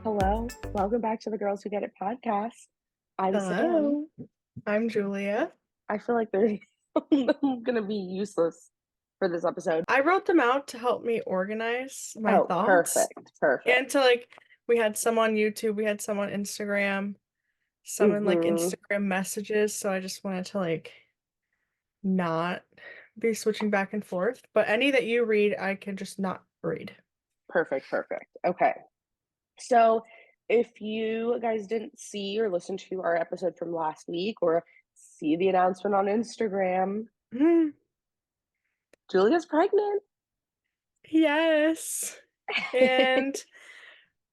Hello, welcome back to the Girls Who Get It podcast. I'm Sam. Hello, I'm Julia. I feel like I'm gonna be useless for this episode. I wrote them out to help me organize my Oh, thoughts perfect, perfect. and we had some on YouTube, we had some on Instagram, some in Mm-hmm. Instagram messages, so I just wanted to not be switching back and forth. But any that you read, I can just not read. Perfect, perfect. Okay. So if you guys didn't see or listen to our episode from last week or see the announcement on Instagram, Mm, Julia's pregnant. yes. And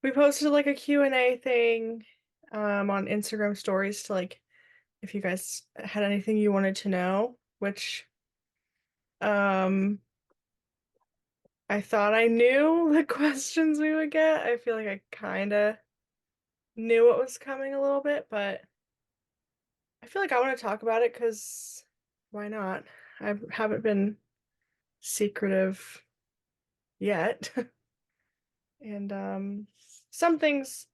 we posted a Q&A thing on Instagram stories to if you guys had anything you wanted to know, which I thought I knew the questions we would get. I feel like I kind of knew what was coming a little bit, but I feel like I want to talk about it because why not? I haven't been secretive yet. And some things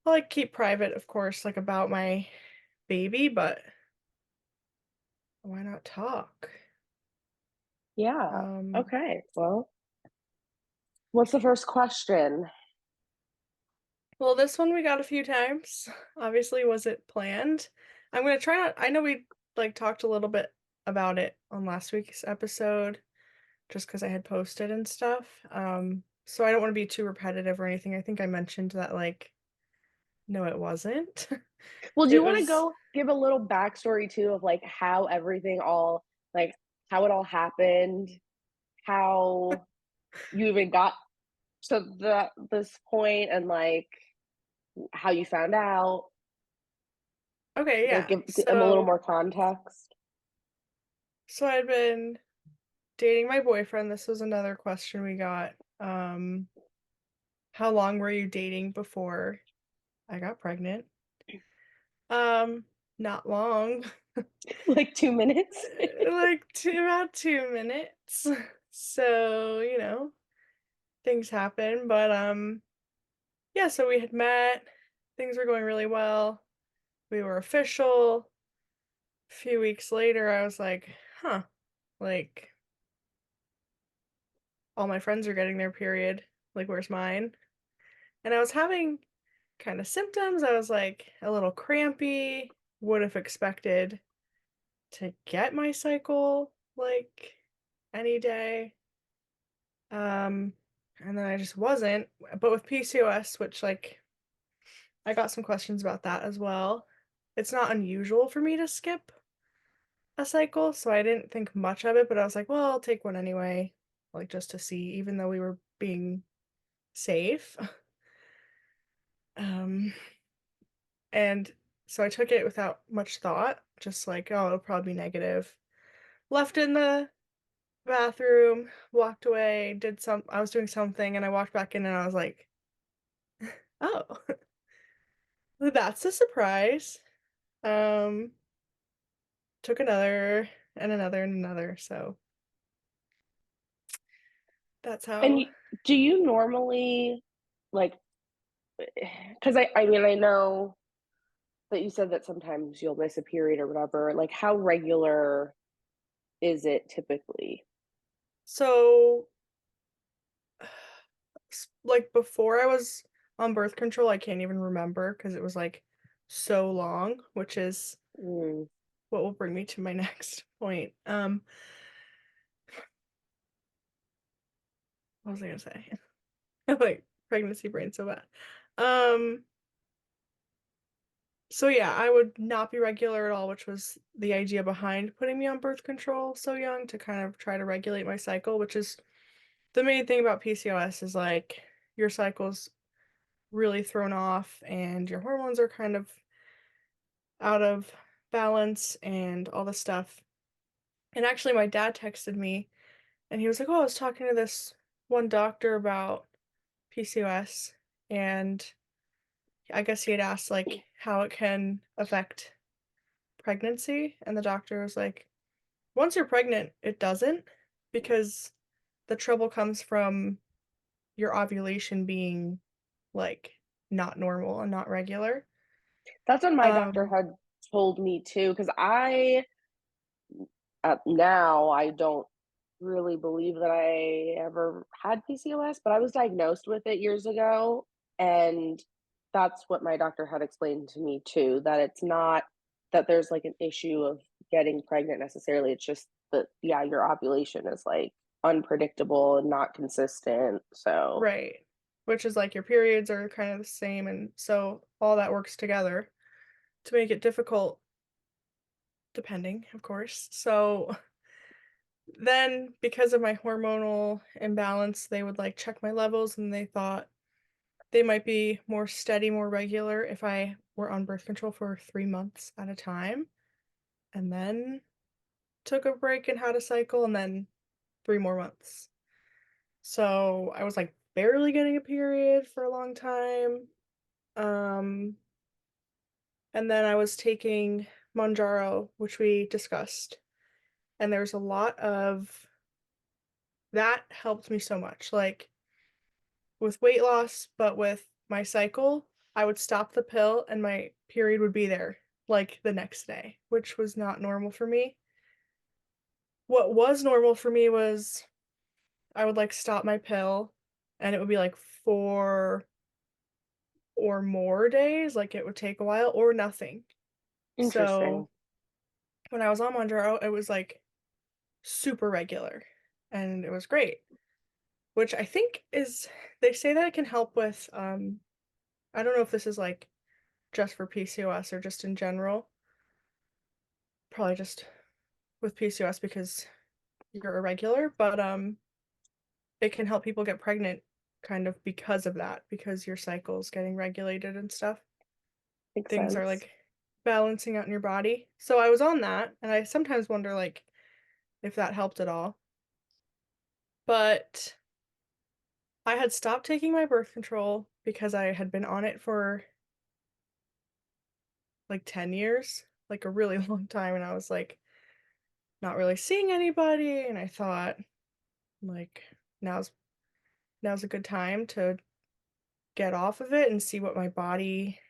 I keep private, of course, about my baby, but why not talk? Yeah. Um Okay. Well, what's the first question? Well, this one we got a few times. Obviously, was it planned? I'm gonna try not. I know we talked a little bit about it on last week's episode, just because I had posted and stuff. So I don't want to be too repetitive or anything. I think I mentioned that no, it wasn't. Well, do you It want to was go give a little backstory too of like how everything all like how it all happened, how you even got to this point, and like how you found out? okay. Like Yeah. give them a little So more context. I'd been dating my boyfriend. This was another question we got. How long were you dating before I got pregnant? Um, Not long. Like 2 minutes. About 2 minutes. So, things happen. But yeah, so we had met, things were going really well. We were official. A few weeks later, I was like, huh, like all my friends are getting their period. Where's mine? And I was having kind of symptoms. I was like a little crampy, would have expected to get my cycle any day. Um, and then I just wasn't. But with PCOS, which I got some questions about that as well. It's not unusual for me to skip a cycle, so I didn't think much of it, but I was like, well, I'll take one anyway, just to see, even though we were being safe. Um, and so I took it without much thought, just oh, it'll probably be negative. Left in the bathroom, walked away, I was doing something, and I walked back in and I was like, oh, that's a surprise. Um, Took another and another and another, so that's And how. do you normally like because I mean I know that you said that sometimes you'll miss a period or whatever. Like how regular is it typically? So, before I was on birth control, I can't even remember because it was so long, which is Mm. what will bring me to my next point. What was I gonna say? Pregnancy brain so bad. Um, so yeah, I would not be regular at all, which was the idea behind putting me on birth control so young to kind of try to regulate my cycle, which is the main thing about PCOS is your cycle's really thrown off and your hormones are kind of out of balance and all this stuff. And actually, my dad texted me and he was like, oh, I was talking to this one doctor about PCOS, and I guess he had asked how it can affect pregnancy. And the doctor was like, once you're pregnant, it doesn't, because the trouble comes from your ovulation being like not normal and not regular. That's what my doctor Um, had told me too, because now I don't really believe that I ever had PCOS, but I was diagnosed with it years ago, and that's what my doctor had explained to me too, that it's not that there's, like, an issue of getting pregnant necessarily, it's just that, yeah, your ovulation is, like, unpredictable and not consistent, so right. Which is like your periods are kind of the same, and so all that works together to make it difficult, depending, of course. So then, because of my hormonal imbalance, they would like check my levels and they thought they might be more steady, more regular if I were on birth control for 3 months at a time and then took a break and had a cycle and then 3 more months. So I was like barely getting a period for a long time. Um, and then I was taking Monjaro, which we discussed, and there's a lot of that helped me so much. Like with weight loss, but with my cycle, I would stop the pill and my period would be there like the next day, which was not normal for me. What was normal for me was I would like stop my pill and it would be like 4 or more days, like it would take a while or nothing. interesting. So when I was on Monjaro, it was like super regular and it was great, which I think is they say that it can help with I don't know if this is like just for PCOS or just in general. Probably just with PCOS because you're irregular, but it can help people get pregnant kind of because of that, because your cycle's getting regulated and stuff. Makes Things are sense. like balancing out in your body. So I was on that, and I sometimes wonder like if that helped at all. But I had stopped taking my birth control because I had been on it for like 10 years, like a really long time, and I was like not really seeing anybody, and I thought like now's now's a good time to get off of it and see what my body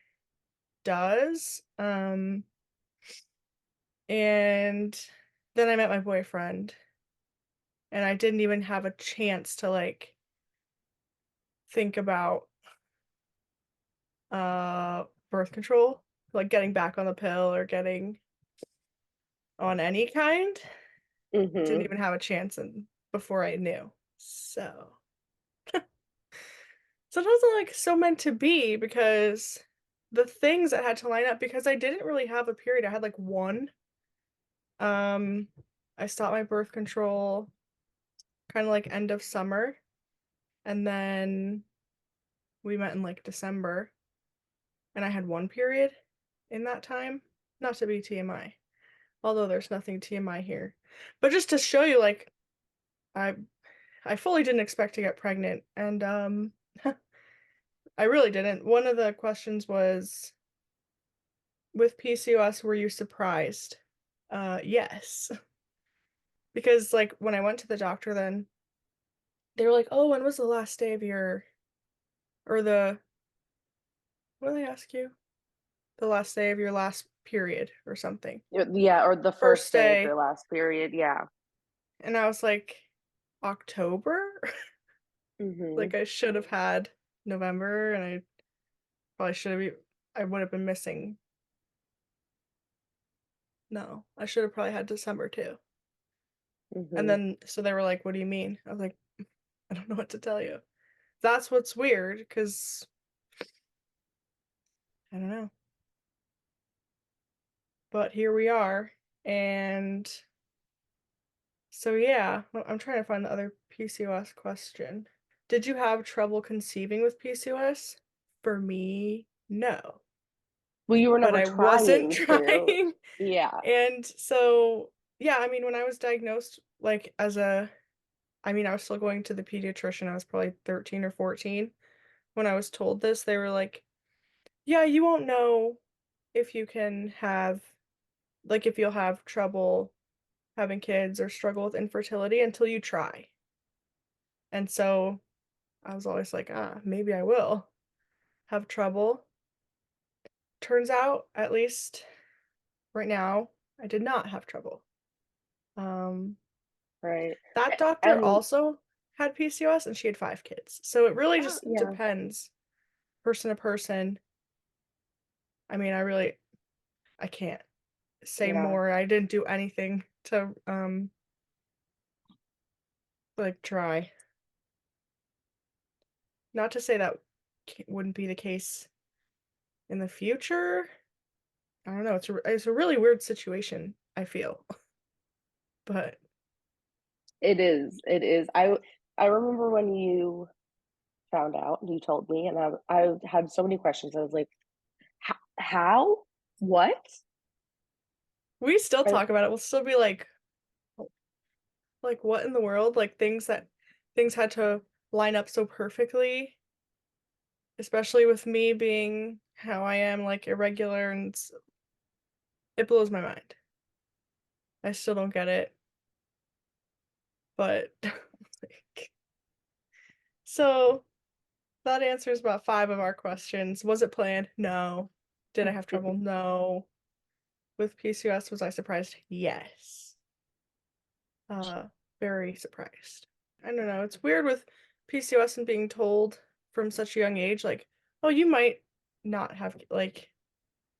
does. And then I met my boyfriend and I didn't even have a chance to like think about birth control, like getting back on the pill or getting on any kind. Didn't Mhm. even have a chance and before I knew. So it wasn't like so meant to be because the things that had to line up because I didn't really have a period. I had like one. Um, I stopped my birth control kind of like end of summer, and then we met in like December, and I had one period in that time. Not to be TMI, although there's nothing TMI here, but just to show you, like I I fully didn't expect to get pregnant, and I really didn't. One of the questions was with PCOS, were you surprised? Yes, because like when I went to the doctor, then they were like, "Oh, when was the last day of your or the what do they ask you? The last day of your last period or something." Yeah, or the First first day of your day, last period, yeah. and I was like, October? Mhm. Like I should have had November and I probably should have I would have been missing. No, I should have probably had December too. And Mhm. then so they were like, "What do you mean?" I was like, "I don't know what to tell you." That's what's weird because I don't know. But here we are. And so yeah, I'm trying to find the other PCOS question. Did you have trouble conceiving with PCOS? For me, no. Well, you were But never I wasn't trying to. trying. Yeah. And so, yeah, I mean, when I was diagnosed, like I mean, I was still going to the pediatrician. I was probably 13 or 14. When I was told this, they were like, yeah, you won't know if you can have, like, if you'll have trouble having kids or struggle with infertility until you try. And so I was always like, maybe I will have trouble. Turns out, at least right now, I did not have trouble. Um, Right. that doctor And also had PCOS and she had 5 kids. So it really oh, just yeah, depends person to person. I mean, I can't say yeah, more. I didn't do anything to like try. Not to say that wouldn't be the case in the future. I don't know. It's a really weird situation, I feel. But it is. It is. I remember when you found out and you told me, and I had so many questions. I was like, How? What?" we still I, talk about it. We'll still be like what in the world? Like things had to line up so perfectly, especially with me being how I am, like irregular, and it blows my mind. I still don't get it, but like, so that answers about 5 of our questions. Was it planned? No. Did I have trouble? No. With PCOS, was I surprised? Yes. Uh, very surprised. I don't know. It's weird with PCOS and being told from such a young age, like, oh, you might not have, like,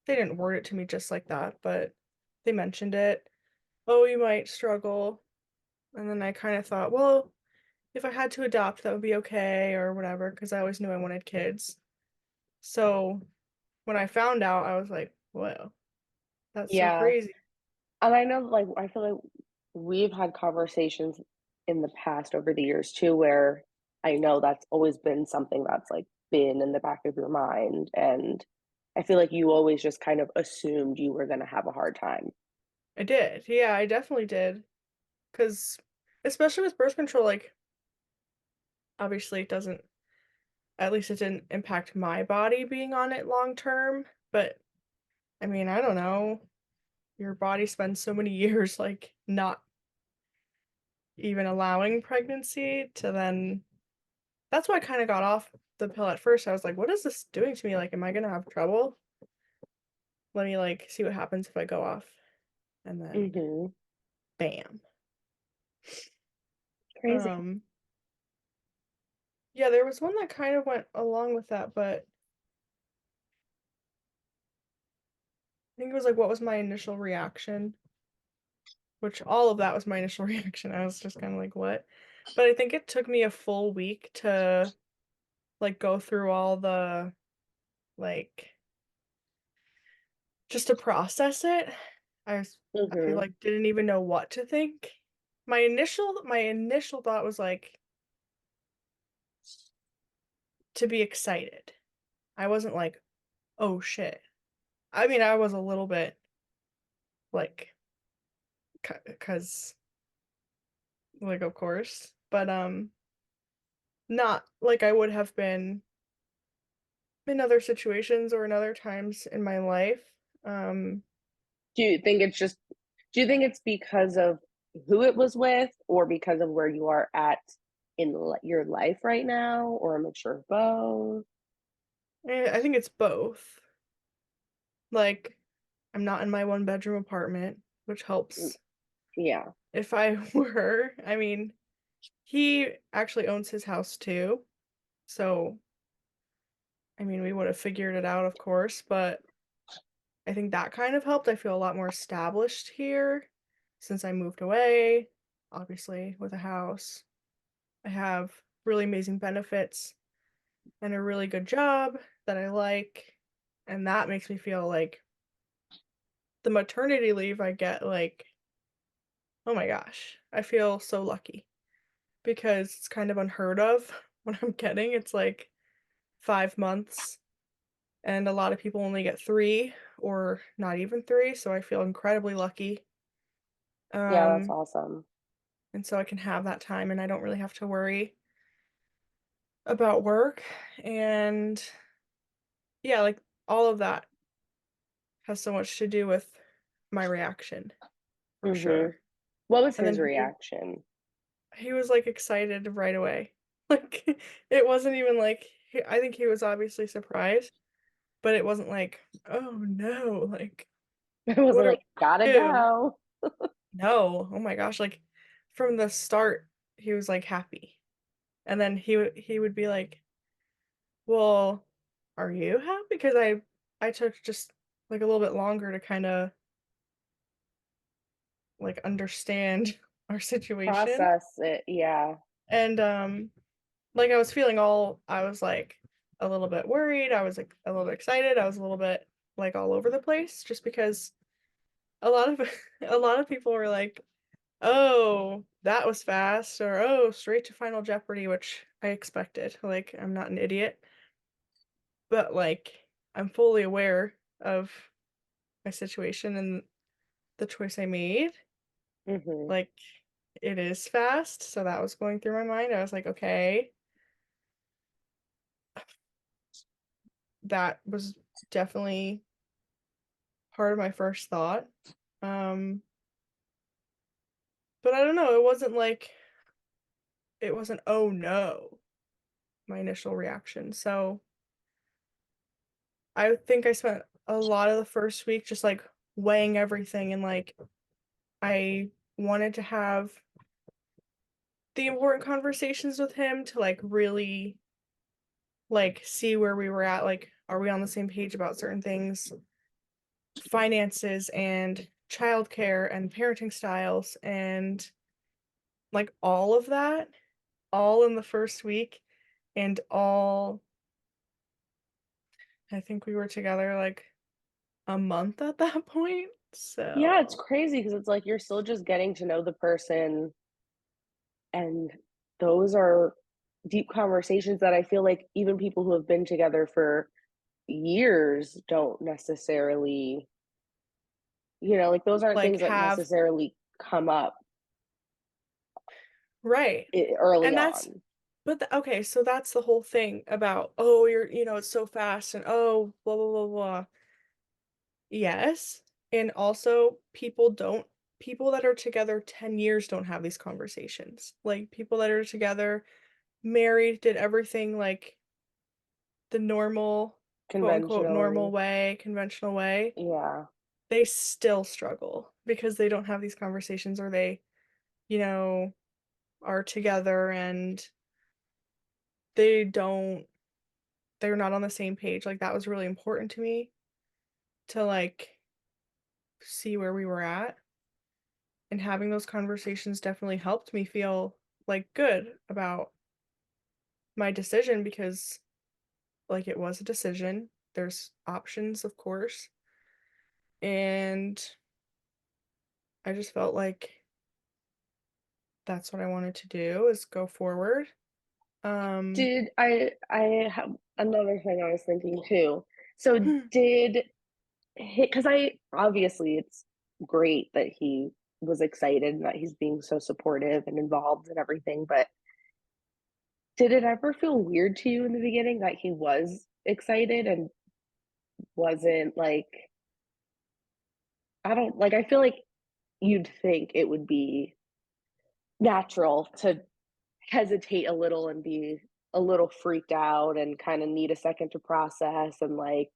they didn't word it to me just like that, but they mentioned it. Oh, you might struggle. And then I kind of thought, well, if I had to adopt, that would be okay or whatever, because I always knew I wanted kids. So when I found out, I was like, whoa, that's so yeah, crazy. and I know, like, I feel like we've had conversations in the past over the years too, where I know that's always been something that's, like, been in the back of your mind, and I feel like you always just kind of assumed you were gonna have a hard time. I did. Yeah, I definitely did. Because especially with birth control, like, obviously it doesn't, at least it didn't impact my body being on it long term. But I mean, I don't know. Your body spends so many years, like, not even allowing pregnancy to then. That's why I kind of got off the pill at first. I was like, what is this doing to me? Like, am I gonna have trouble? Let me, like, see what happens if I go off. And then, Mhm. bam. Crazy. Um, yeah, there was one that kind of went along with that, but I think it was like, what was my initial reaction? Which all of that was my initial reaction. I was just kind of like, what? But I think it took me a full week to like go through all the like just to process it. I feel Mhm. like didn't even know what to think. My initial thought was like to be excited. I wasn't like, oh shit. I mean, I was a little bit like cuz like of course, but not like I would have been in other situations or in other times in my life. Um, Do you think it's just do you think it's because of who it was with or because of where you are at in your life right now or a mixture of both? I think it's both. Like, I'm not in my 1 bedroom apartment, which Mm, helps. yeah. If I were, I mean, he actually owns his house too. So, I mean, we would have figured it out, of course, but I think that kind of helped. I feel a lot more established here since I moved away, obviously, with a house. I have really amazing benefits and a really good job that I like. And that makes me feel like the maternity leave I get, like, oh my gosh, I feel so lucky because it's kind of unheard of what I'm getting. It's like 5 months, and a lot of people only get 3 or not even 3. So I feel incredibly lucky. Yeah, that's Um, awesome. and so I can have that time and I don't really have to worry about work. And yeah, like all of that has so much to do with my reaction for Mhm. sure. What was And his then reaction? he was like excited right away. Like it wasn't even like I think he was obviously surprised, but it wasn't like, "Oh, no," like, It "What wasn't do like, "Gotta we do?" go." No, oh my gosh, like, from the start, he was, like, happy, and then he would be like, "Well, are you happy?" Because I took just, like, a little bit longer to kinda, like, understand our situation, Process it, yeah. and, like, I was feeling all I was, like, a little bit worried, I was, like, a little bit excited, I was a little bit, like, all over the place just because a lot of a lot of people were like, "Oh, that was fast," or, "Oh, straight to Final Jeopardy," which I expected, like, I'm not an idiot, but, like, I'm fully aware of my situation and the choice I made, Mhm. like, it is fast, so that was going through my mind, I was like, "Okay." That was definitely part of my first thought, um, but I don't know, it wasn't, "Oh, no," my initial reaction, so I think I spent a lot of the first week just, like, weighing everything and, like, I wanted to have the important conversations with him to, like, really, like, see where we were at, like, are we on the same page about certain things, finances and childcare and parenting styles and, like, all of that, all in the first week, and all I think we were together, like, a month at that point, Yeah, it's so crazy because it's like you're still just getting to know the person, and those are deep conversations that I feel like even people who have been together for years don't necessarily, like, those aren't like, things that have necessarily come up right. early And that's on. but the okay, so that's the whole thing about, "Oh, it's so fast," and, "Oh, blah, blah, blah, blah." Yes, and also people that are together 10 years don't have these conversations. Like, people that are together, married, did everything, like, the normal, quote, unquote, "normal Conventionally. way," conventional way, Yeah. they still struggle because they don't have these conversations or they, you know, are together and they don't they're not on the same page, like, that was really important to me to, like, see where we were at, and having those conversations definitely helped me feel, like, good about my decision because, like, it was a decision. There's options, of course, and I just felt like that's what I wanted to do is go forward. Um Did I have another thing I was thinking too. So did because I obviously it's great that he was excited and that he's being so supportive and involved and everything, but did it ever feel weird to you in the beginning that he was excited and wasn't like, I don't like, I feel like you'd think it would be natural to hesitate a little and be a little freaked out and kind of need a second to process and like,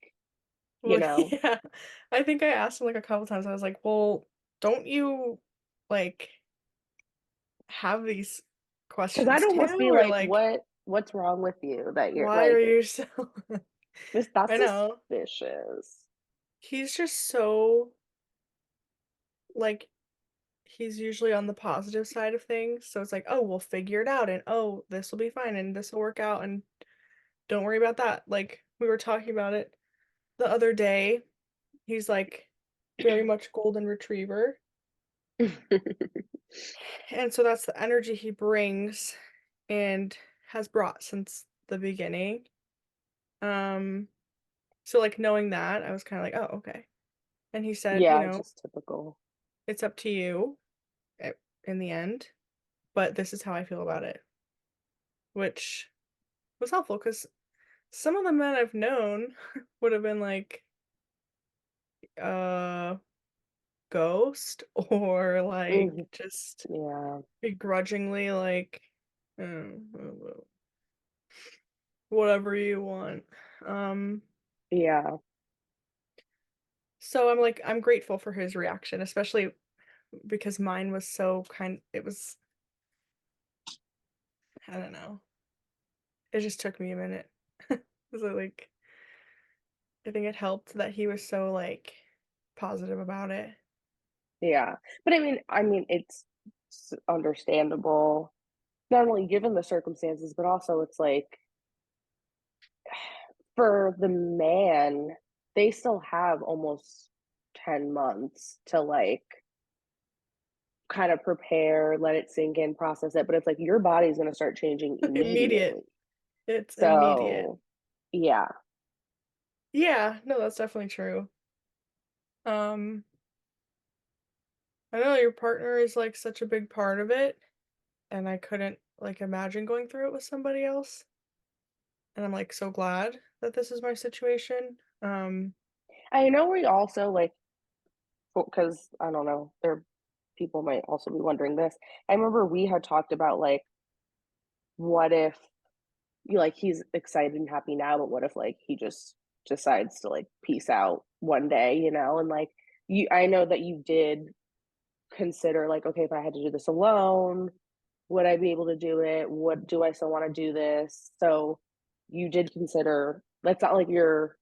you Well, know, yeah. I think I asked him, like, a couple times, I was like, "Well, don't you, like, have these because questions I'd almost too?" be Or, like, like, what's wrong with you that you're "Why are like you so" this, that's I know. suspicious. He's just so, like he's usually on the positive side of things, so it's like, "Oh, we'll figure it out," and, "Oh, this will be fine, and this will work out, and don't worry about that." Like, we were talking about it the other day. He's, like, very much golden retriever, and so that's the energy he brings and has brought since the beginning. Um, so, like, knowing that, I was kinda like, "Oh, okay." And he said, Yeah, just typical. "It's up to you in the end, but this is how I feel about it," which was helpful because some of the men I've known would have been like, uh, ghost or, like, Mhm. just Yeah. begrudgingly, like, "Mm, oh, well." whatever you want. Um, Yeah, so I'm grateful for his reaction, especially because mine was so it was, I don't know. It just took me a minute. So like I think it helped that he was so like positive about it. yeah. But I mean, it's understandable, not only given the circumstances, but also it's like for the man, they still have almost 10 months to like kind of prepare, let it sink in, process it. But it's like your body's going to start changing Immediate. immediately. It's immediate. So, yeah, Yeah, no, that's definitely true. Um, I know your partner is like such a big part of it, and I couldn't like imagine going through it with somebody else. And I'm like so glad that this is my situation. I know we also like, because I don't know, there people might also be wondering this. I remember we had talked about like, what if you like he's excited and happy now, but what if like he just decides to like peace out one day, and like I know that you did consider like, okay, if I had to do this alone, would I be able to do it? What do I still want to do this? So you did consider that's not like you're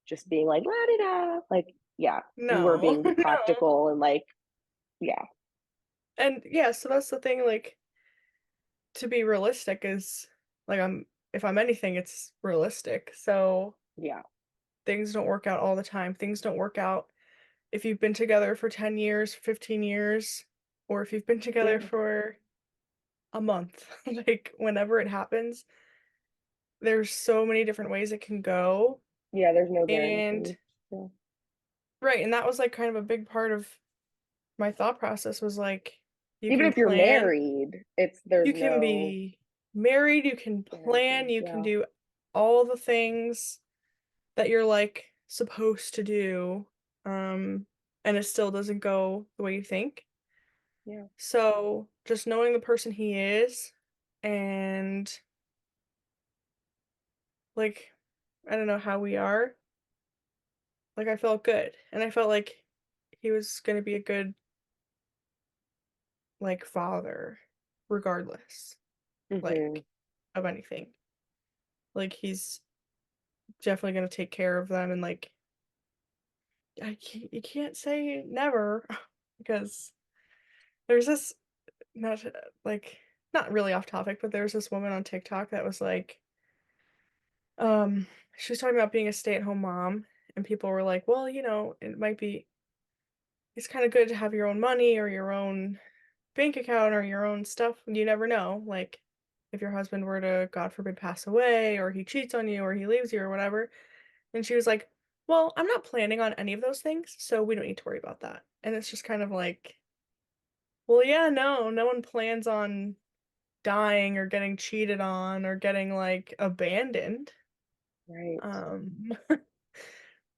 just being like la da da. Like, yeah, you were No, being no. practical and like, yeah, And yeah, so that's the thing, like to be realistic is like if I'm anything, it's realistic. So yeah, things don't work out all the time. Things don't work out if you've been together for 10 years, 15 years, or if you've been together yeah, for a month. Like whenever it happens, there's so many different ways it can go. yeah. There's no And guarantee. Yeah. right, and that was like kind of a big part of my thought process was like you Even can if you're plan, married, there's you can no be married, you can plan, guarantee. you can Yeah, do all the things that you're like supposed to do. Um and it still doesn't go the way you think. yeah, So, just knowing the person he is and like I don't know how we are, like I felt good. And I felt like he was going to be a good like father regardless hmm, like of anything. Like he's definitely going to take care of them and like you can't say never because there's this not like not really off topic, but there's this woman on TikTok that was like Um, she was talking about being a stay-at-home mom, and people were like, "Well, it might be it's kind of good to have your own money or your own bank account or your own stuff. You never know, like if your husband were to, God forbid, pass away or he cheats on you or he leaves you or whatever." And she was like, "Well, I'm not planning on any of those things, so we don't need to worry about that." And it's just kind of like, well, yeah, no one plans on dying or getting cheated on or getting like abandoned. right. Um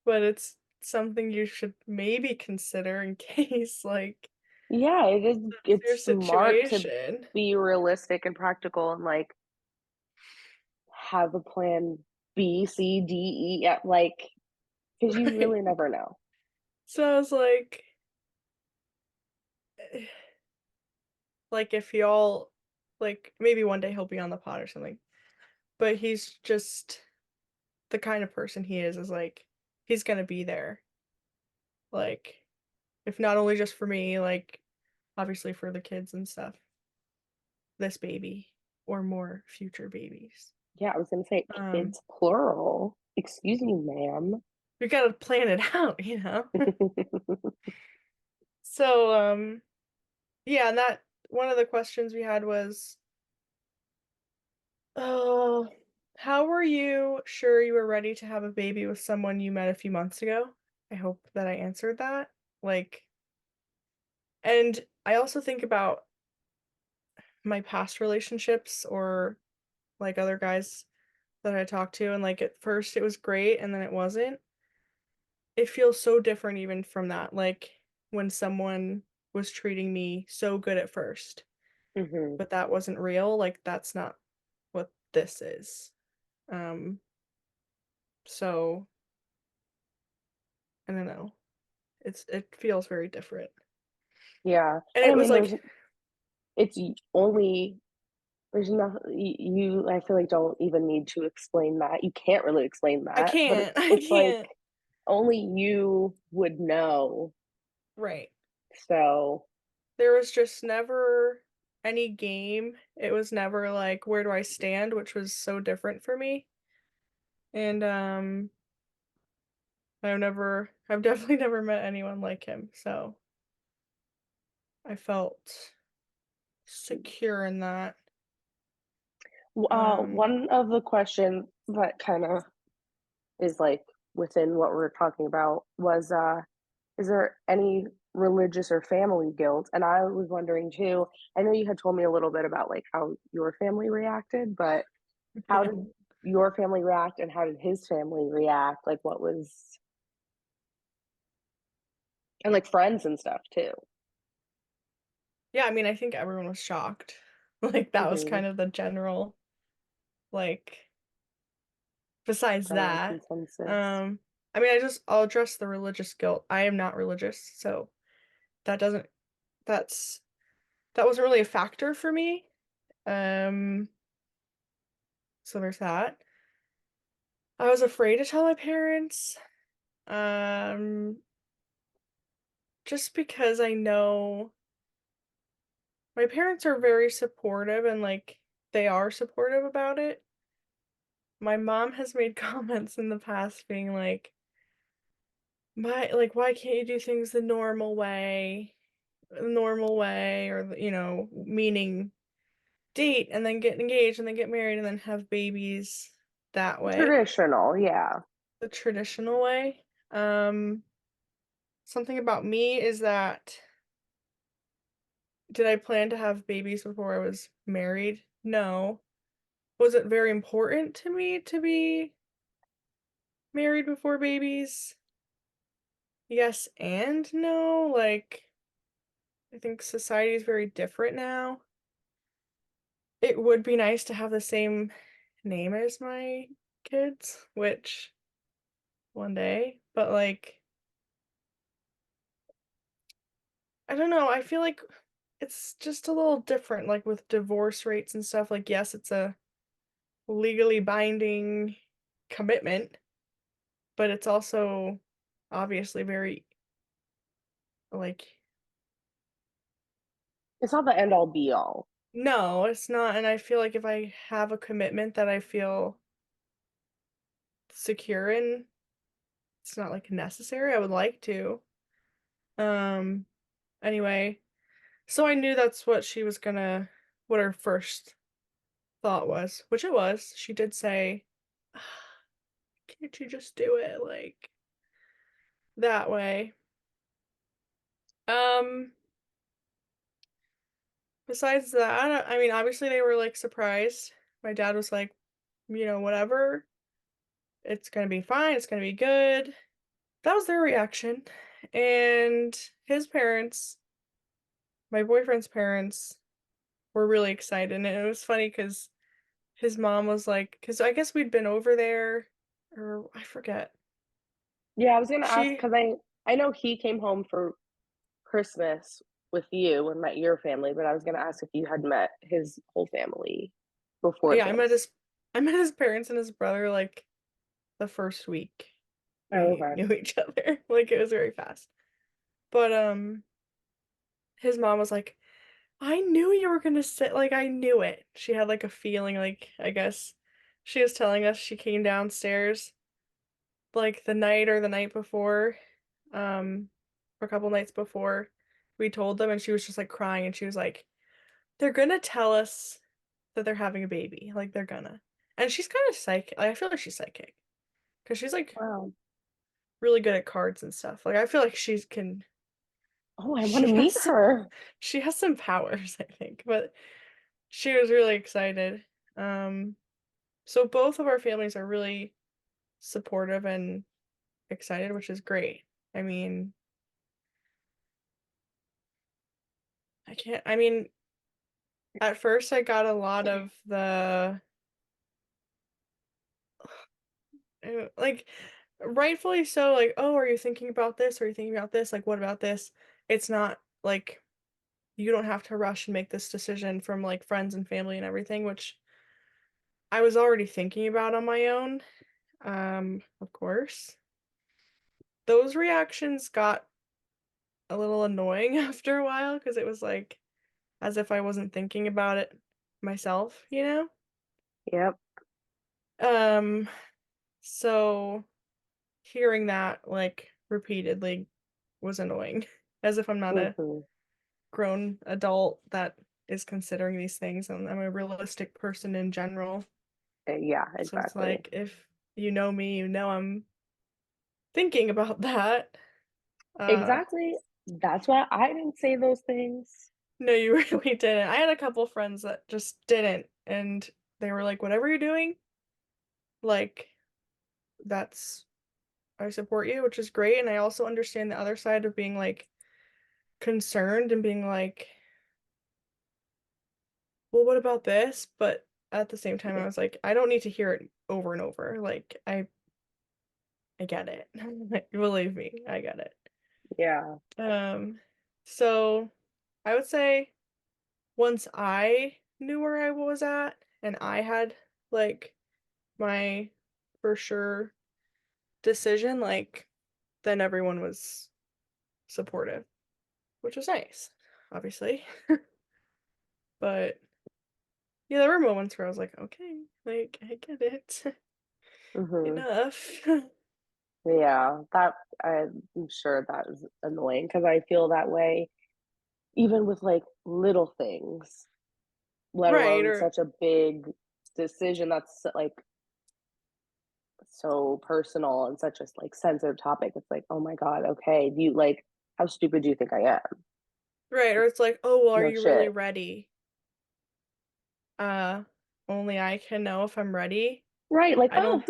But it's something you should maybe consider in case, like, Yeah, that's your it's smart to situation. be realistic and practical and like have a plan B, C, D, E, like because you Right. really never know. So I was eh, like, if y'all, like, maybe one day he'll be on the pod or something, but he's just the kind of person he is like, he's gonna be there. Like, if not only just for me, like, obviously for the kids and stuff, this baby or more future babies. Yeah, I was gonna say Um, kids plural. Excuse me, ma'am. we gotta plan it out, So, yeah, and that one of the questions we had was, oh, how were you sure you were ready to have a baby with someone you met a few months ago? I hope that I answered that. Like, and I also think about my past relationships or like other guys that I talked to, and like at first it was great and then it wasn't. It feels so different even from that. Like when someone was treating me so good at first, Hmm. but that wasn't real, like that's not what this is. Um, so I don't know. It feels very different. Yeah, And and it I was mean, like it's only there's nothing you. I feel like don't even need to explain that. You can't really explain I that, but can't. I it's like can't. only you would know. Right. So There was just never any game. It was never like where do I stand, which was so different for me. And I've definitely never met anyone like him. So I felt secure in that. Um, one of the questions that kind of is like within what we're talking about was is there any religious or family guilt? And I was wondering too, I know you had told me a little bit about like how your family reacted, but how yeah. did your family react and how did his family react? Like what was and like friends and stuff too. Yeah, I mean, I think everyone was shocked. Like that was Hmm. kind of the general like besides General that, consensus. um, I mean, I'll address the religious guilt. I am not religious, so that doesn't that's that wasn't really a factor for me. Um, so there's that. I was afraid to tell my parents, um, just because I know my parents are very supportive and like they are supportive about it. My mom has made comments in the past being like, why can't you do things the normal way, or meaning date and then get engaged and then get married and then have babies that way, Traditional, yeah. the traditional way. Um, Something about me is that did I plan to have babies before I was married? No. Was it very important to me to be married before babies? Yes and no. Like, I think society is very different now. It would be nice to have the same name as my kids, which one day, but like, I don't know. I feel like it's just a little different, like with divorce rates and stuff. Like, yes, it's a legally binding commitment, but it's also obviously very, like, It's not the end all be all. no, it's not. And I feel like if I have a commitment that I feel secure in, it's not like necessary. I would like to. Um, anyway, so I knew that's what her first thought was, which it was. She did say, "Ah, can't you just do it like that way?" Um, Besides that, I mean, obviously they were like surprised. My dad was like, whatever, it's gonna be fine, it's gonna be good. That was their reaction. And his parents, my boyfriend's parents, were really excited. And it was funny because his mom was like, because I guess we'd been over there, or I forget. Yeah, I was gonna ask She, because I know he came home for Christmas with you and met your family, but I was gonna ask if you had met his whole family before yeah, this. I met his parents and his brother like the first week Oh, we okay. knew each other. Like it was very fast. But his mom was like, I knew you were gonna say, like, I knew it. She had like a feeling, like, I guess she was telling us she came downstairs like the night before, um, a couple nights before we told them, and she was just like crying, and she was like, they're gonna tell us that they're having a baby. Like they're gonna. And she's kind of psychic. Like, I feel like she's psychic. Because she's like Wow. really good at cards and stuff. Like I feel like Oh, I want she to meet has her. she has some powers, I think. But she was really excited. Um, so both of our families are really supportive and excited, which is great. I mean, I mean, at first I got a lot of the like, rightfully so, like, "Oh, are you thinking about this? Are you thinking about this? Like, what about this?" It's not like you don't have to rush and make this decision from, like, friends and family and everything, which I was already thinking about on my own, of course. Those reactions got a little annoying after a while because it was, like, as if I wasn't thinking about it myself, you know? Yep. Um, so hearing that, like, repeatedly was annoying, as if I'm not a Mhm. grown adult that is considering these things, and I'm a realistic person in general. Yeah, So it's exactly. like, if you know me, you know I'm thinking about that. Uh, Exactly. That's why I didn't say those things. no, you really didn't. I had a couple friends that just didn't, and they were like, "Whatever you're doing, like, that's I support you," which is great, and I also understand the other side of being, like, concerned and being like, "Well, what about this?" But at the same time, I Yeah. was like, "I don't need to hear it over and over." Like, I get it. Believe me, I get it. Yeah. Um, so I would say once I knew where I was at and I had like my for sure decision, like then everyone was supportive, which was nice, obviously. But yeah, there were moments where I was like, okay, like I get it. Mhm. Enough. Yeah, that I'm sure that is annoying because I feel that way even with, like, little things, let Right, alone or such a big decision that's, like, so personal and such a, like, sensitive topic. It's like, "Oh my god, okay, do you like, how stupid do you think I am?" right, or it's like, oh well, are No you really shit. ready? Uh, only I can know if I'm ready. Right, like, I "Oh, don't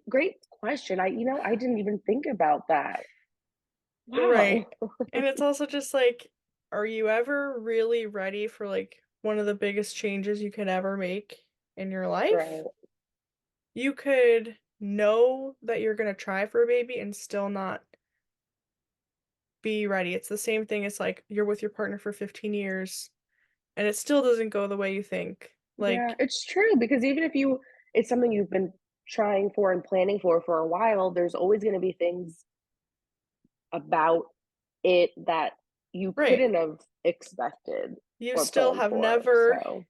great question. I didn't even think about that. Right. Wow." And it's also just like, are you ever really ready for like one of the biggest changes you could ever make in your Right. life? You could know that you're gonna try for a baby and still not be ready. It's the same thing as like you're with your partner for 15 years and it still doesn't go the way you think. Yeah, Like, it's true because even if it's something you've been trying for and planning for a while, there's always gonna be things about it that you right. couldn't have expected You or still planned have for, never so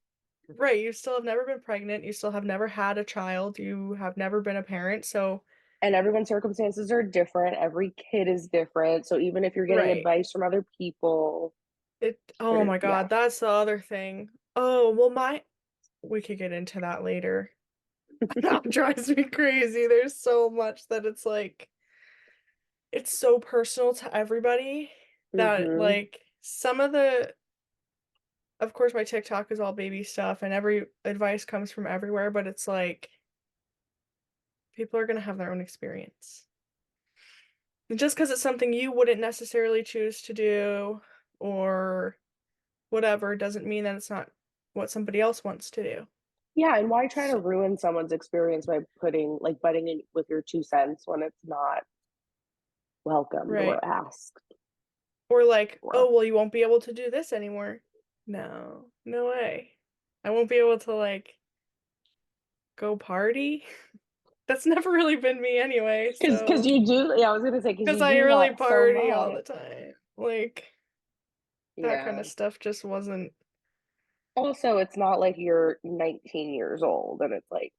Right, you still have never been pregnant, you still have never had a child, you have never been a parent, so and everyone's circumstances are different, every kid is different, so even if you're getting right. advice from other people, Oh there my yeah. god, that's the other thing. Oh, well, my we could get into that later. That drives me crazy. There's so much that it's so personal to everybody that Mhm. like of course my TikTok is all baby stuff and every advice comes from everywhere, but it's like people are gonna have their own experience. And just because it's something you wouldn't necessarily choose to do or whatever doesn't mean that it's not what somebody else wants to do. Yeah, and why try to So, ruin someone's experience by butting in with your 2 cents when it's not welcomed right. or asked Or like, for? "Oh, well, you won't be able to do this anymore." No, no way. I won't be able to like go party. That's never really been me anyway, Because so you do yeah, I was gonna say because because you I do really that so party all much. the time. Like that kind Yeah. of stuff just wasn't Also, it's not like you're 19 years old and it's like,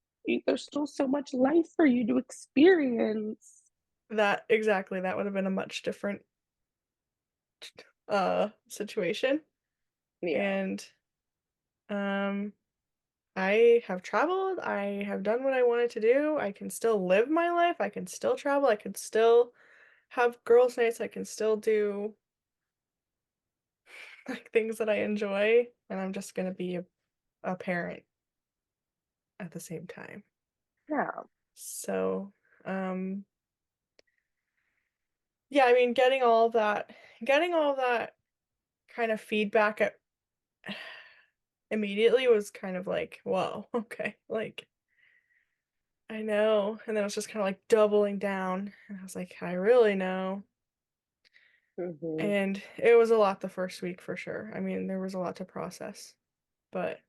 there's still so much life for you to experience. that exactly. That would have been a much different situation. Yeah. And um I have traveled, I have done what I wanted to do. I can still live my life. I can still travel. I can still have girls' nights. I can still do like things that I enjoy, and I'm just gonna be a parent at the same time. Yeah. So, yeah, I mean, getting all that kind of feedback at immediately was kind of like, whoa, okay, like I know. And then it was just kind of like doubling down. And I was like, I really know. Mhm. And it was a lot the first week for sure. I mean, there was a lot to process. But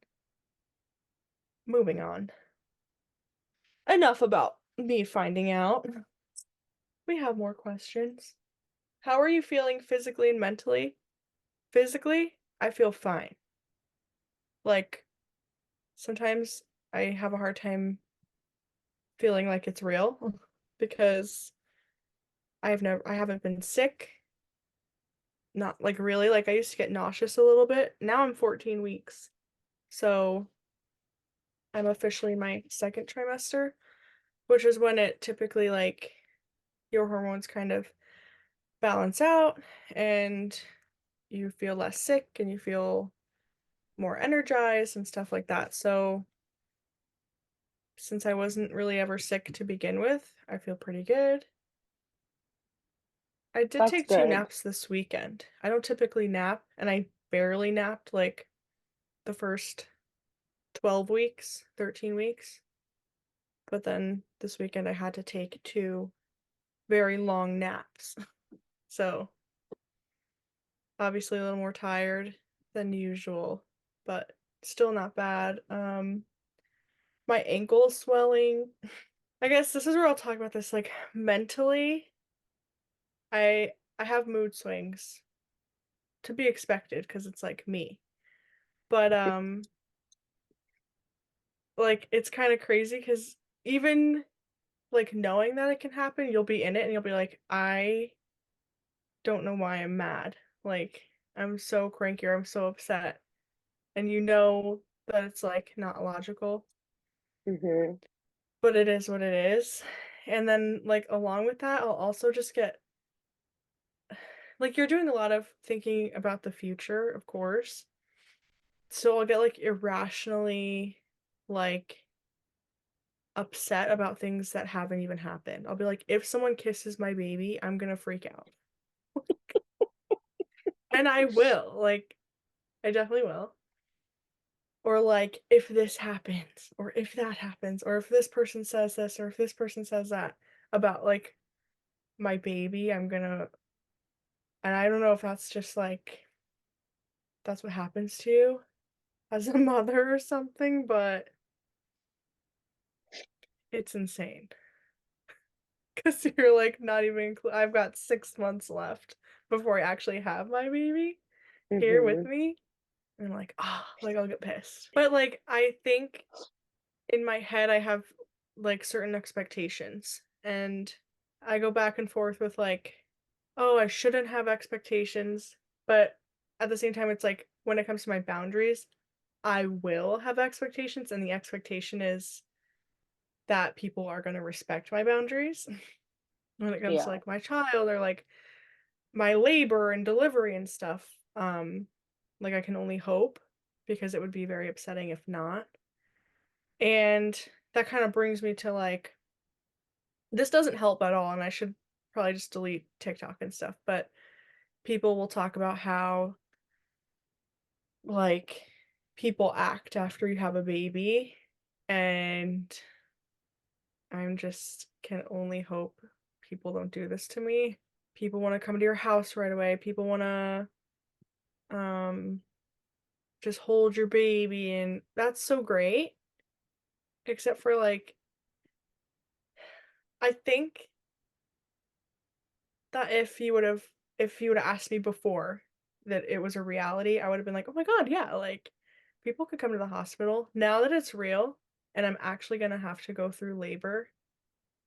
moving on. Enough about me finding out. We have more questions. How are you feeling physically and mentally? Physically, I feel fine. Like, sometimes I have a hard time feeling like it's real because I haven't been sick. Not like really, like I used to get nauseous a little bit. Now I'm 14 weeks. So I'm officially in my second trimester, which is when it typically like your hormones kind of balance out and you feel less sick and you feel more energized and stuff like that. So since I wasn't really ever sick to begin with, I feel pretty good. I did That's take two good. naps this weekend. I don't typically nap, and I barely napped like the first 12 weeks, 13 weeks. But then this weekend I had to take two very long naps. So obviously a little more tired than usual, but still not bad. My ankle is swelling. I guess this is where I'll talk about this. Like mentally, I have mood swings to be expected because it's like me. But like it's kind of crazy because even like knowing that it can happen, you'll be in it and you'll be like, I don't know why I'm mad. Like I'm so cranky or I'm so upset. And you know that it's like not logical, Mhm. but it is what it is. And then like along with that, I'll also just get like you're doing a lot of thinking about the future, of course. So I'll get like irrationally like upset about things that haven't even happened. I'll be like, if someone kisses my baby, I'm gonna freak out. And I will. Like, I definitely will. Or like, if this happens, or if that happens, or if this person says this, or if this person says that about like my baby, I'm gonna and I don't know if that's just like that's what happens to you as a mother or something, but it's insane. Because you're like not even I've got 6 months left before I actually have my baby here with Mhm. me. And I'm like, ah, like I'll get pissed. But like I think in my head I have like certain expectations and I go back and forth with like, oh, I shouldn't have expectations, but at the same time it's like when it comes to my boundaries, I will have expectations and the expectation is that people are going to respect my boundaries when it comes to Yeah. like my child or like my labor and delivery and stuff. Like I can only hope because it would be very upsetting if not. And that kind of brings me to like this doesn't help at all and I should probably just delete TikTok and stuff, but people will talk about how like people act after you have a baby and I'm just can only hope people don't do this to me. People want to come to your house right away. People want to um just hold your baby and that's so great except for like I think that if you would have asked me before that it was a reality, I would have been like, "Oh my God, yeah, like people could come to the hospital." Now that it's real and I'm actually going to have to go through labor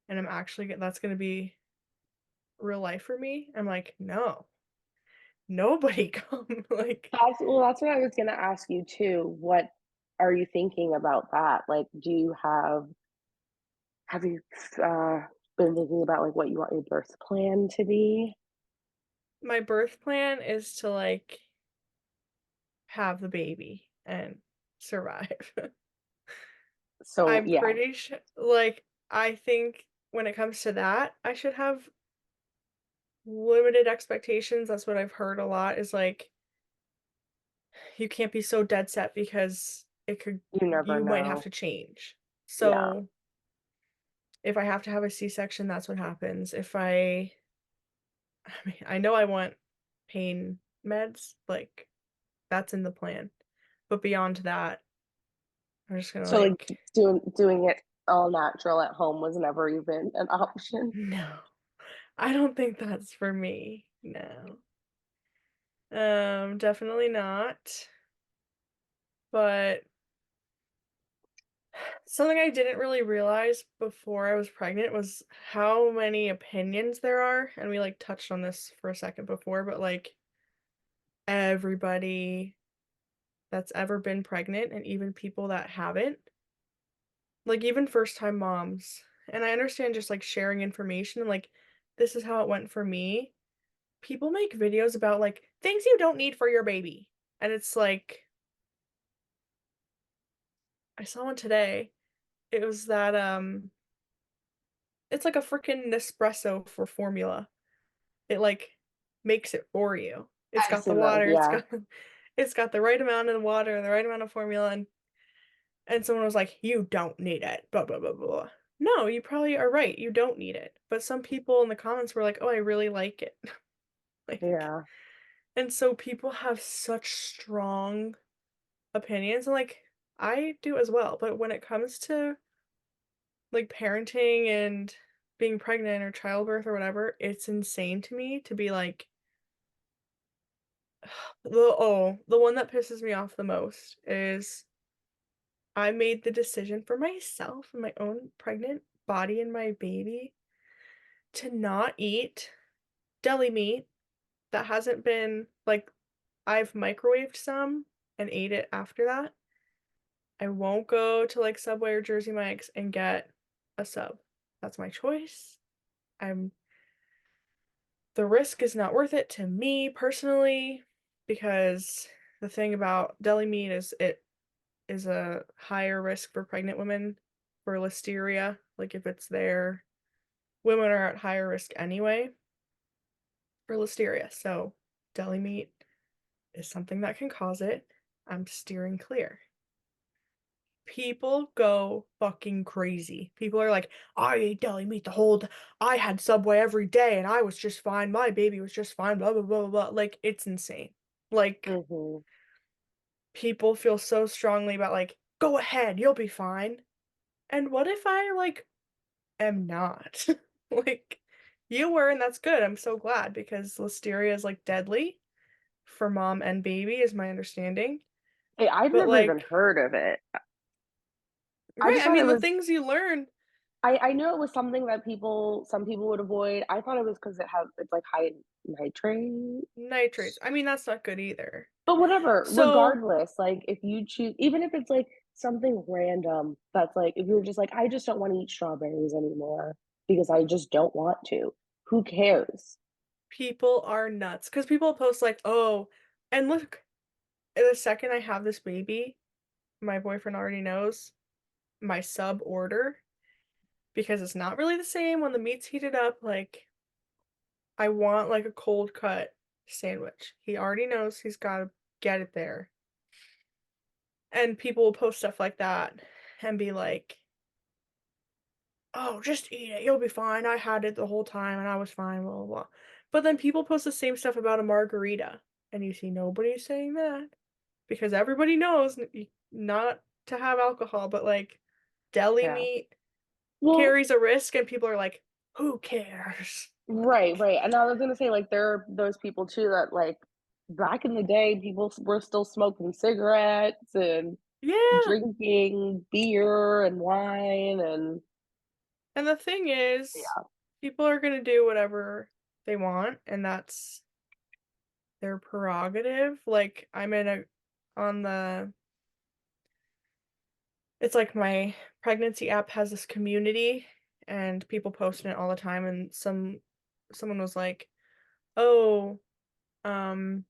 and that's going to be real life for me. I'm like, "No. Nobody come." Like That's what I was gonna ask you too. What are you thinking about that? Like, do you have you, uh, been thinking about, like, what you want your birth plan to be? my birth plan is to like have the baby and survive. So, I'm yeah, pretty sure, like, I think when it comes to that, I should have limited expectations. That's what I've heard a lot is like, you can't be so dead set because you never you might have know. to change. Yeah. So If I have to have a C-section, that's what happens. If I mean, I know I want pain meds, like, that's in the plan. But beyond that, I'm just gonna, So like like, doing it all natural at home was never even an option. no. I don't think that's for me. No. Definitely not. But something I didn't really realize before I was pregnant was how many opinions there are, and we, like, touched on this for a second before, but, like, everybody that's ever been pregnant and even people that haven't, like, even first-time moms, and I understand just, like, sharing information and, like, this is how it went for me. People make videos about, like, things you don't need for your baby, and it's like I saw one today. It was that, it's like a freaking Nespresso for formula. It, like, makes it for you. It's I've got the seen those, water, yeah. it's got the right amount of water and the right amount of formula, and someone was like, "You don't need it, blah, blah, blah, blah." No, you probably are right, you don't need it, but some people in the comments were like, "Oh, I really like it." Like, Yeah. and so people have such strong opinions, and, like, I do as well, but when it comes to, like, parenting and being pregnant or childbirth or whatever, it's insane to me to be like, the one that pisses me off the most is I made the decision for myself and my own pregnant body and my baby to not eat deli meat that hasn't been like, I've microwaved some and ate it after that. I won't go to, like, Subway or Jersey Mike's and get a sub. That's my choice. I'm The risk is not worth it to me personally because the thing about deli meat is it is a higher risk for pregnant women for listeria. Like, if it's there, women are at higher risk anyway for listeria. So, deli meat is something that can cause it. I'm steering clear. People go fucking crazy. People are like, "I ate deli meat I had Subway every day and I was just fine. My baby was just fine, blah, blah, blah, blah, blah." Like, it's insane. Like, Mhm. people feel so strongly about, like, "Go ahead, you'll be fine." And what if I, like, am not? Like, you were, and that's good. I'm so glad because listeria is, like, deadly for mom and baby is my understanding. Hey, I've But, never even like, heard of it. I right, just I thought it mean, the was things you learn. I knew it was something that some people would avoid. I thought it was because it's, like, high in Nitrates. nitrates. I mean, that's not good either. But whatever, So, regardless, like, if you choose even if it's, like, something random that's, like if you're just like, "I just don't wanna eat strawberries anymore because I just don't want to." Who cares? people are nuts because people post like, "Oh," and look, the second I have this baby, my boyfriend already knows my sub order because it's not really the same when the meat's heated up, like, I want, like, a cold cut sandwich. He already knows he's gotta get it there, and people will post stuff like that and be like, "Oh, just eat it, you'll be fine, I had it the whole time and I was fine, blah, blah, blah." But then people post the same stuff about a margarita, and you see nobody saying that because everybody knows not to have alcohol, but, like, deli Yeah. meat Well, carries a risk, and people are like, "Who cares?" right, Like, right, and I was gonna say, like, there are those people too that, like, back in the day, people were still smoking cigarettes and yeah, drinking beer and wine and and the thing is, yeah. people are gonna do whatever they want, and that's their prerogative, like, I'm in a on the it's like my pregnancy app has this community, and people post in it all the time, and someone was like, "Oh, um"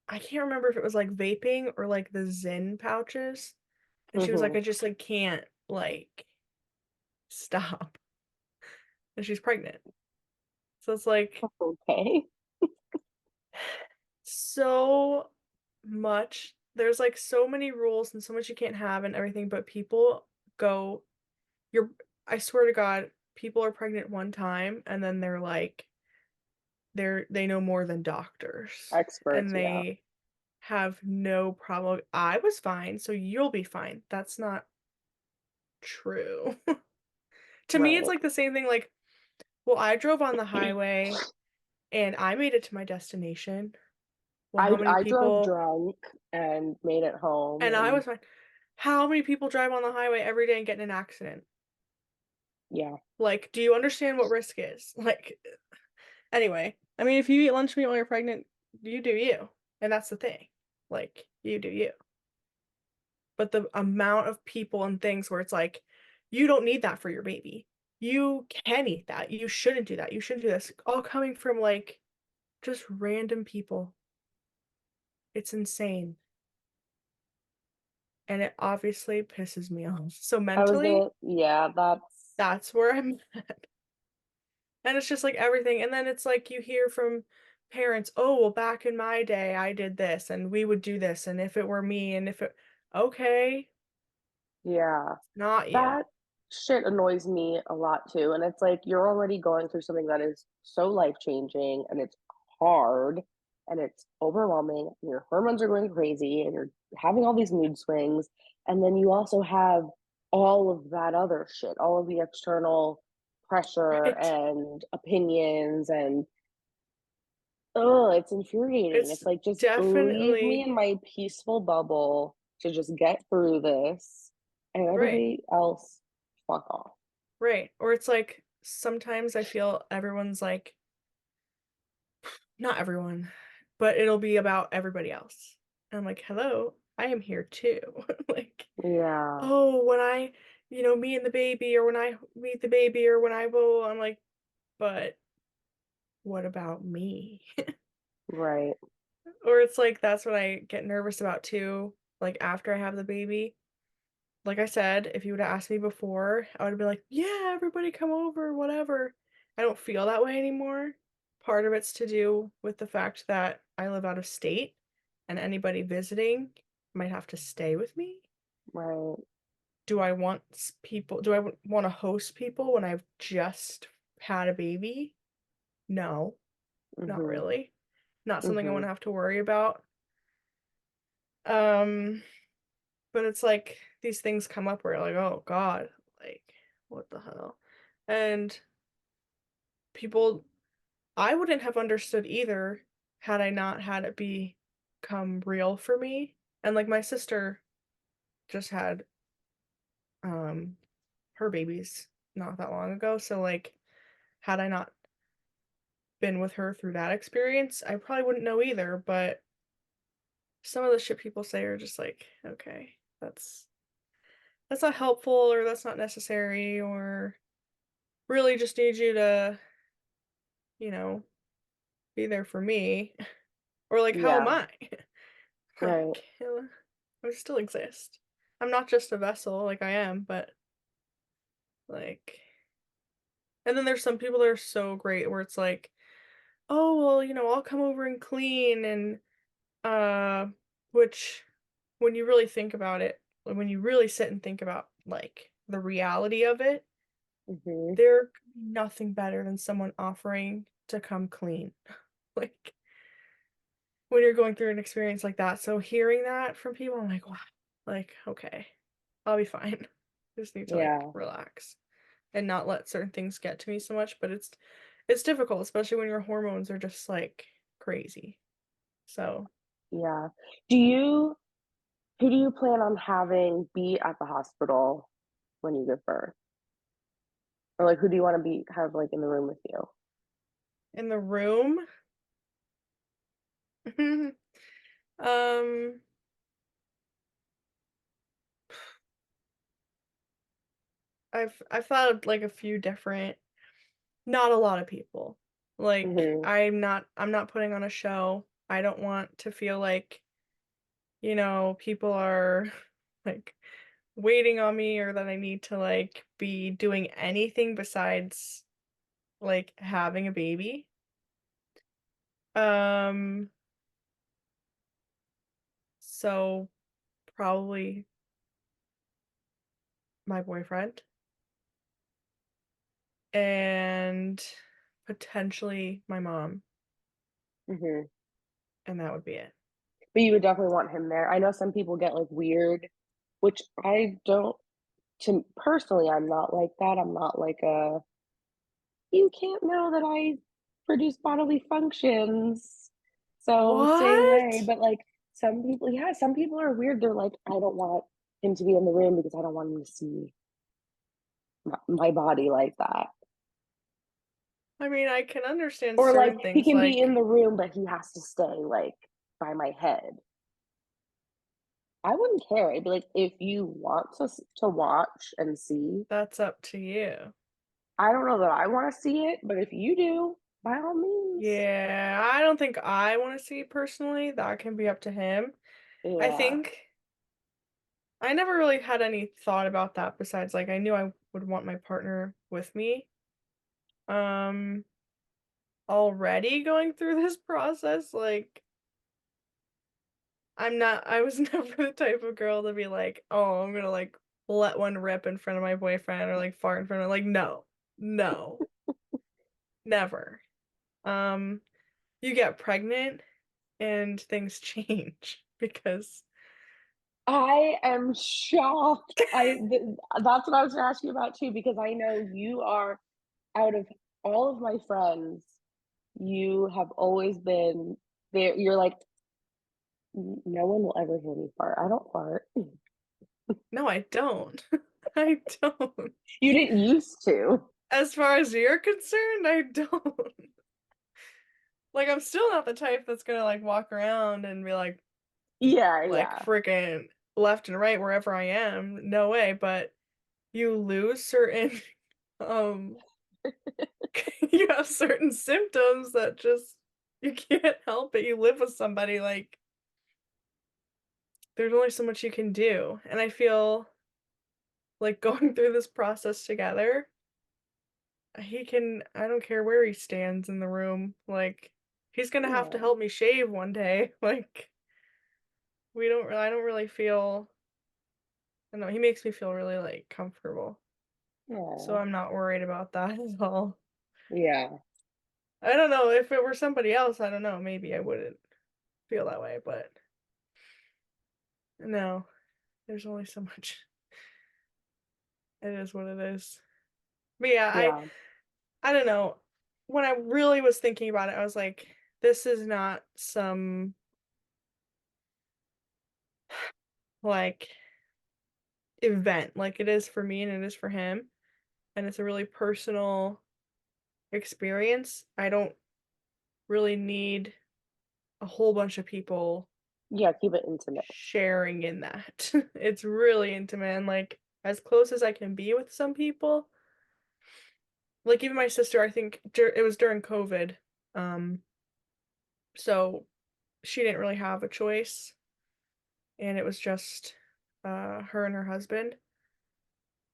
I can't remember if it was, like, vaping or, like, the Zen pouches, and she was like, Mhm. "I just, like, can't, like, stop," and she's pregnant. So it's like Okay. so much there's, like, so many rules and so much you can't have and everything, but people go you're I swear to God, people are pregnant one time and then they're like they know more than doctors Experts, and yeah. they have no problem. I was fine, so you'll be fine. That's not true. To me, it's Right. like the same thing like, well, I drove on the highway and I made it to my destination. Well, how many I drove people drunk and made it home, and I and was fine. How many people drive on the highway every day and get in an accident? yeah, Like, do you understand what risk is? Like, anyway, I mean, if you eat lunch meat while you're pregnant, you do you. And that's the thing. Like, you do you. But the amount of people and things where it's like, you don't need that for your baby. You can eat that. You shouldn't do that. You shouldn't do this. All coming from like just random people. It's insane. And it obviously pisses me off. So I was gonna, mentally, yeah, that's that's where I'm at. And it's just like everything. And then it's like you hear from parents, oh, well, back in my day, I did this and we would do this. And if it were me, and if it, okay, yeah. not you. That shit annoys me a lot too. And it's like you're already going through something that is so life changing and it's hard and it's overwhelming. And your hormones are going crazy and you're having all these mood swings. And then you also have all of that other shit, all of the external pressure Right? and opinions and oh, it's infuriating. It's It's like just leave me definitely in my peaceful bubble to just get through this and right. everybody else fuck off. Right. Or it's like sometimes I feel everyone's like, not everyone, but it'll be about everybody else. And I'm like, hello, I am here too. Like, Yeah, oh, when I, me and the baby, or when I meet the baby, or when I will, I'm like, but what about me? right. Or it's like that's what I get nervous about too. Like after I have the baby. Like I said, if you would have asked me before, I would have been like, yeah, everybody come over, whatever. I don't feel that way anymore. Part of it's to do with the fact that I live out of state and anybody visiting might have to stay with me. Right. Do I want to host people when I've just had a baby? No, not Mhm. really. Not something I want Mhm. to have to worry about. Um, but it's like these things come up where you're like, oh God, like what the hell? And people, I wouldn't have understood either had I not had it become real for me. And like my sister just had um her babies not that long ago, so like had I not been with her through that experience, I probably wouldn't know either, but some of the shit people say are just like, okay, that's not helpful or that's not necessary or really just need you to, you know, be there for me. Or like, how am Yeah, I? right. Like, I still exist. I'm not just a vessel like I am, but like, and then there's some people that are so great where it's like, oh, well, I'll come over and clean and, uh, which when you really think about it, when you really sit and think about like the reality of it, Mhm. there could be nothing better than someone offering to come clean. Like, when you're going through an experience like that. So hearing that from people, I'm like, wow, like, okay, I'll be fine. I just need to like Yeah. relax and not let certain things get to me so much. But it's difficult, especially when your hormones are just like crazy. So Yeah. Do you who do you plan on having be at the hospital when you give birth? Or like who do you want to be have like in the room with you? in the room, um, I've thought of like a few different, not a lot of people. Like Mhm. I'm not putting on a show. I don't want to feel like, people are like waiting on me or that I need to like be doing anything besides like having a baby. Um, so probably my boyfriend. and potentially my mom, Mhm. and that would be it. But you would definitely want him there. I know some people get, like, weird, which I don't to personally, I'm not like that. I'm not like a, "You can't know that I produce bodily functions, so stay away," What? but, like, some people yeah, some people are weird. They're like, "I don't want him to be in the room because I don't want him to see my body like that." I mean, I can understand Or, like, certain he things can be in like the room, but he has to stay, like, by my head. I wouldn't care. I'd be like, "If you want to watch and see, that's up to you. I don't know that I wanna see it, but if you do, by all means." Yeah, I don't think I want to see it personally. That can be up to him. I Yeah, think I never really had any thought about that besides like I knew I would want my partner with me. Um Already going through this process like I was never the type of girl to be like, "Oh, I'm gonna, like, let one rip in front of my boyfriend or, like, fart in front of like, no. No. Never. Um, you get pregnant and things change because I am shocked. That's what I was gonna ask you about too, because I know you are out of all of my friends, you have always been there. You're like, No one will ever hear me fart. I don't fart." no, I don't. I don't. You didn't used to. As far as you're concerned, I don't. Like, I'm still not the type that's gonna, like, walk around and be Yeah, like, yeah, freaking left and right wherever I am, no way, but you lose certain, um you have certain symptoms that just you can't help it, you live with somebody, like, there's only so much you can do, and I feel like going through this process together, I don't care where he stands in the room, like, he's gonna have to yeah, help me shave one day, like, I don't really feel I don't know, he makes me feel really, like, comfortable, so yeah, I'm not worried about that at all. yeah, I don't know, if it were somebody else, I don't know, maybe I wouldn't feel that way, but no, there's only so much. It is what it is. But yeah, yeah, I don't know. When I really was thinking about it, I was like, this is not some like event like it is for me and it is for him. And it's a really personal experience. I don't really need a whole bunch of people yeah. Keep it intimate. sharing in that. It's really intimate and like as close as I can be with some people. Like even my sister, I think it was during COVID. Um, so she didn't really have a choice, and it was just her and her husband.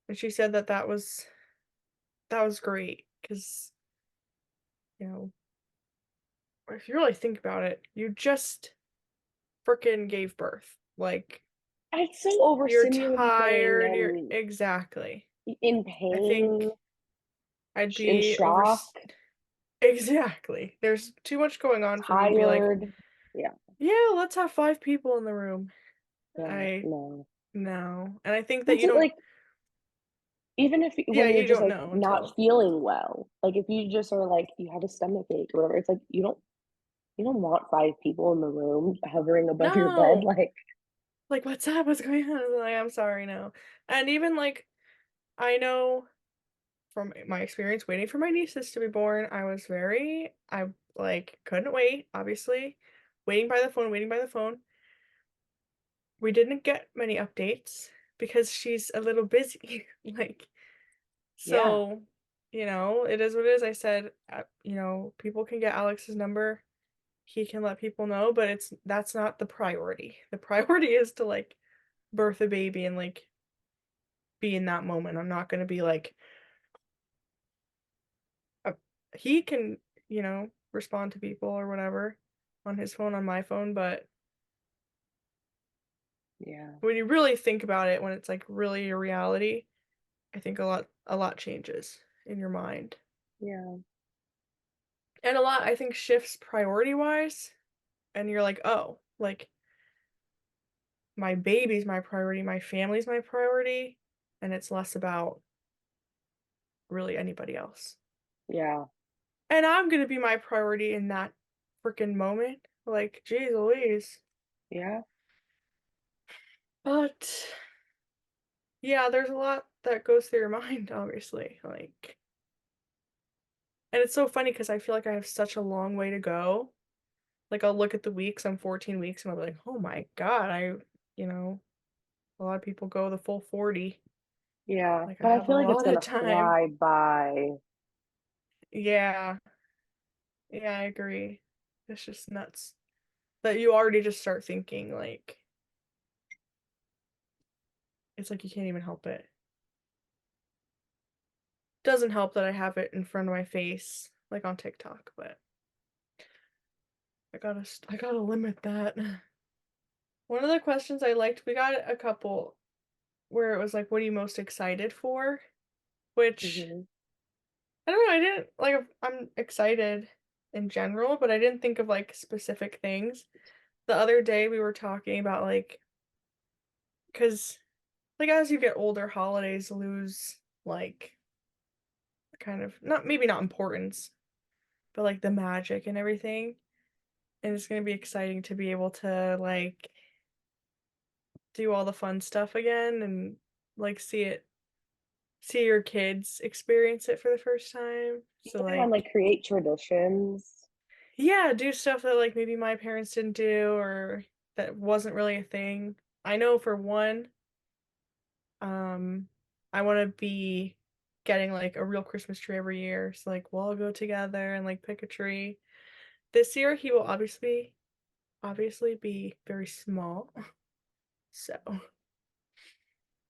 And she said that that was great because you know if you really think about it, you just freaking gave birth. Like It's so you're overstimulating tired. You're and exactly. in I think pain, I'd in be over. shock, Exactly. There's too much going on for me to be like, tired. Yeah, yeah, let's have 5 people in the room. yeah, I no. No, and I think that What's you it don't. like? Even if Yeah, when you're you just don't like know not until. feeling well, like if you just are like you have a stomach ache or whatever, it's like you don't want 5 people in the room hovering above your bed. No! Like, Like, "What's up? What's going on?" Like, "I'm sorry, no." And even, like, I know from my experience waiting for my nieces to be born, I, like, couldn't wait, obviously. Waiting by the phone. We didn't get many updates because she's a little busy, like, yeah, so, it is what it is. I said, "People can get Alex's number. He can let people know, but that's not the priority. The priority is to, like, birth a baby and, like, be in that moment. I'm not gonna be like uh, he can, respond to people or whatever on his phone, on my phone, but yeah, when you really think about it, when it's, like, really a reality, I think a lot changes, in your mind. Yeah. And a lot, I think, shifts priority wise. And you're like, oh, like my baby's my priority, my family's my priority. And it's less about really anybody else. Yeah. And I'm going to be my priority in that freaking moment. Like, geez Louise. Yeah. But yeah, there's a lot that goes through your mind, obviously. Like, and it's so funny because I feel like I have such a long way to go. Like, I'll look at the weeks, I'm 14 weeks, and I'll be like, oh my God, you know, a lot of people go the full 40. Yeah. Like, I But I have a feel like it's lot of gonna time. fly by. Yeah, yeah, I agree. It's just nuts that you already just start thinking, like, it's like you can't even help it. Doesn't help that I have it in front of my face, like on TikTok, but I gotta limit that. One of the questions I liked, we got a couple where it was like, what are you most excited for? Which Hmm. I don't know, I didn't like I'm excited in general, but I didn't think of like specific things. The other day we were talking about like cuz like as you get older, holidays lose like kind of not maybe not importance, but like the magic and everything. And it's going to be exciting to be able to like do all the fun stuff again and like see your kids experience it for the first time. So Yeah, and like like create traditions. yeah, do stuff that like maybe my parents didn't do or that wasn't really a thing. I know for one, um, I want to be getting like a real Christmas tree every year. So like we'll all go together and like pick a tree. This year he will obviously be very small. So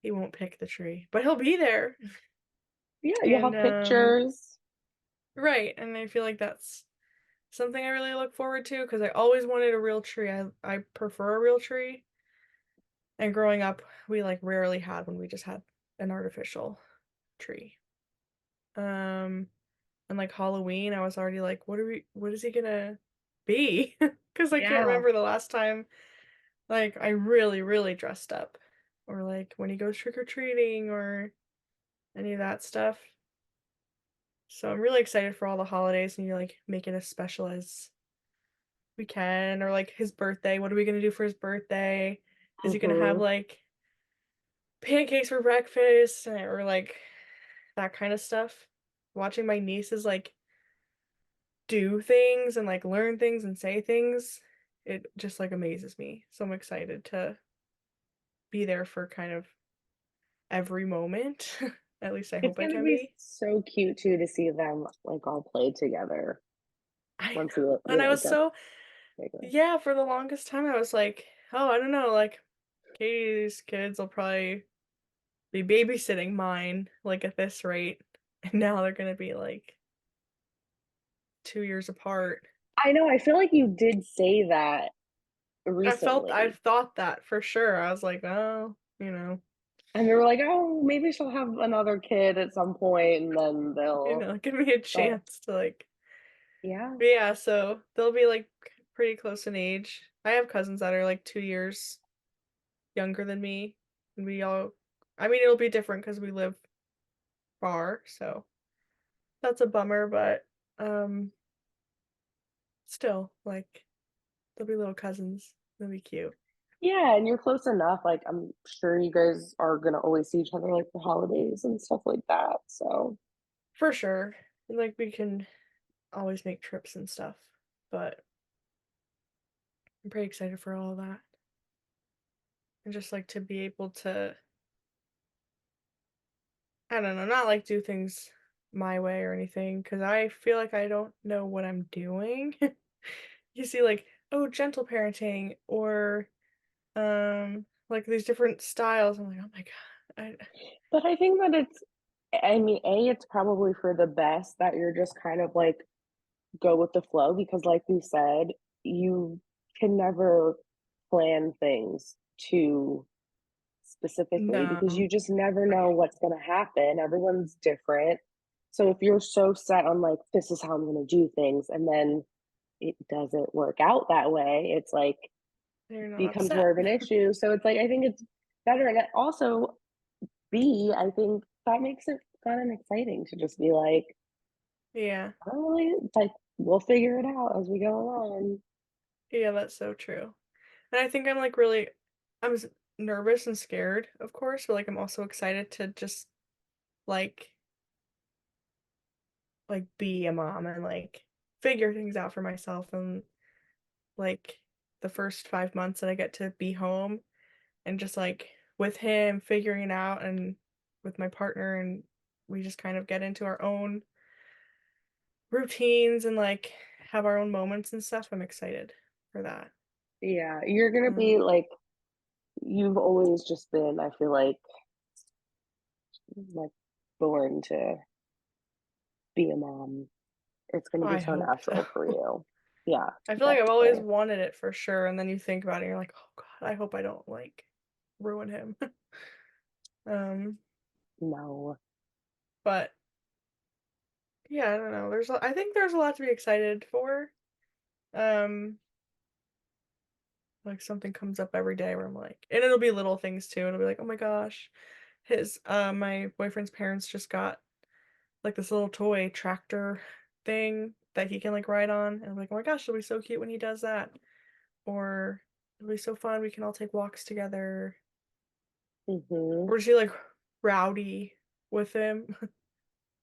he won't pick the tree, but he'll be there. Yeah, you'll And have pictures. right, and I feel like that's something I really look forward to because I always wanted a real tree. I prefer a real tree. And growing up, we like rarely had one. We just had an artificial tree. Um, and like Halloween, I was already like, what is he gonna be? Because I can't Yeah. remember the last time like I really, really dressed up. Or like when he goes trick-or-treating or any of that stuff. So I'm really excited for all the holidays and you like make it as special as we can. Or like his birthday. What are we gonna do for his birthday? Is he gonna have Hmm. like pancakes for breakfast or like that kind of stuff. Watching my nieces like do things and like learn things and say things, it just like amazes me. So I'm excited to be there for kind of every moment. At least I It's hope I gonna can be be. so cute too to see them like all play together I once know. And I was get so, bigger. yeah, for the longest time I was like, oh, I don't know, like Katie's kids will probably be babysitting mine like at this rate. And now they're gonna be like 2 years apart. I know, I feel like you did say that I've recently. thought that for sure. I was like, oh, And they were like, oh, maybe she'll have another kid at some point and then they'll give me a but chance to like, yeah. but yeah, so they'll be like pretty close in age. I have cousins that are like 2 years younger than me, and I mean, it'll be different because we live far, so that's a bummer, but um, still, like, they'll be little cousins. They'll be cute. Yeah, and you're close enough. Like I'm sure you guys are gonna always see each other like for holidays and stuff like that. So For sure. And like, we can always make trips and stuff, but I'm pretty excited for all of that. And just like to be able to I don't know, not like do things my way or anything, because I feel like I don't know what I'm doing. You see, like, oh, gentle parenting or like these different styles. I'm like, oh my God. but I think that I mean, it's probably for the best that you're just kind of like go with the flow because like you said, you can never plan things too specifically because No. you just never know what's going to happen. Everyone's different. So if you're so set on like, this is how I'm going to do things, and then it doesn't work out that way, it's like They're not becomes upset. more of an issue. So it's like, I think it's better. And also, B, I think that makes it fun and exciting to just be like, Yeah. oh, really, it's like, we'll figure it out as we go along. Yeah, that's so true. And I think I'm like really I'm s- nervous and scared, of course, but like I'm also excited to just like be a mom and like figure things out for myself and like the first 5 months that I get to be home and just like with him figuring it out and with my partner and we just kind of get into our own routines and like have our own moments and stuff. I'm excited for that. Yeah, you're gonna be Um, like, you've always just been, I feel like born to be a mom. It's gonna be I so hope so. natural for you. Yeah, I feel like I've always definitely. wanted it for sure, and then you think about it, and you're like, oh God, I hope I don't like ruin him. um, No. but yeah, I don't know. I think there's a lot to be excited for. Um, like something comes up every day where I'm like, and it'll be little things too. It'll be like, oh my gosh, my boyfriend's parents just got like this little toy tractor thing that he can like ride on, and I'm like, oh my gosh, it'll be so cute when he does that. Or it'll be so fun. We can all take walks together. Mhm. Or is she like rowdy with him?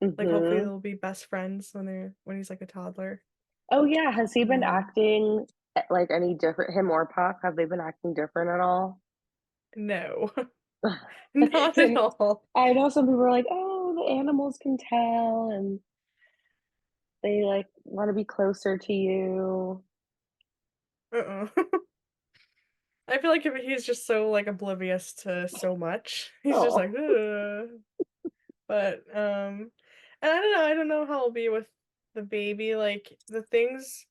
Like hopefully Mhm. they'll be best friends when he's like a toddler. Oh, yeah, has he been Um, acting, like, any different, him or Puck? Have they been acting different at all? no, I know not at some all. I know some people are like, "Oh, the animals can tell, and they, like, wanna be closer to you." Uh-uh. I feel like if he's just so like oblivious to so much. He's just Oh. like, ugh. But and I don't know how it'll be with the baby. Like the things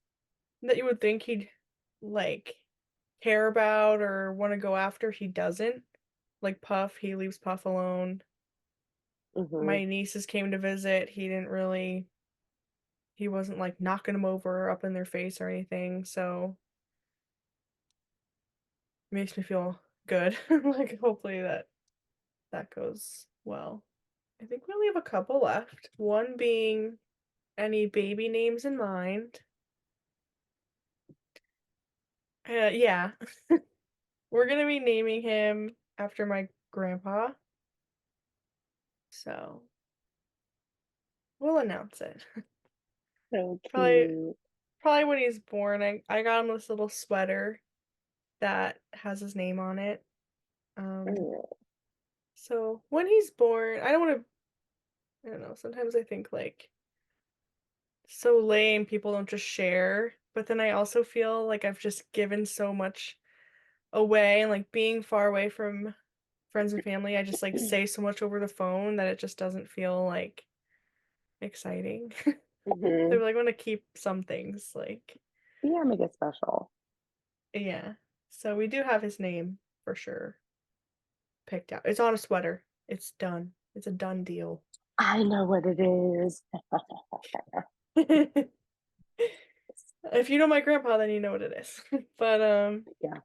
that you would think he'd like care about or want to go after, he doesn't. Like Puff, he leaves Puff alone. Mhm. My nieces came to visit. He wasn't like knocking them over up in their face or anything. So it makes me feel good. Like hopefully that goes well. I think we only have a couple left. One being any baby names in mind. Yeah. We're gonna be naming him after my grandpa. So we'll announce it. So Probably cute. probably when he's born. I got him this little sweater that has his name on it. Um, Oh. so when he's born, I don't want to. I don't know. Sometimes I think like so lame people don't just share, but then I also feel like I've just given so much away and like being far away from friends and family, I just like say so much over the phone that it just doesn't feel like exciting. So I Mhm. like want to keep some things like Yeah, make it special. yeah. So we do have his name for sure picked out. It's on a sweater. It's done. It's a done deal. I know what it is. If you know my grandpa, then you know what it is. But Yeah.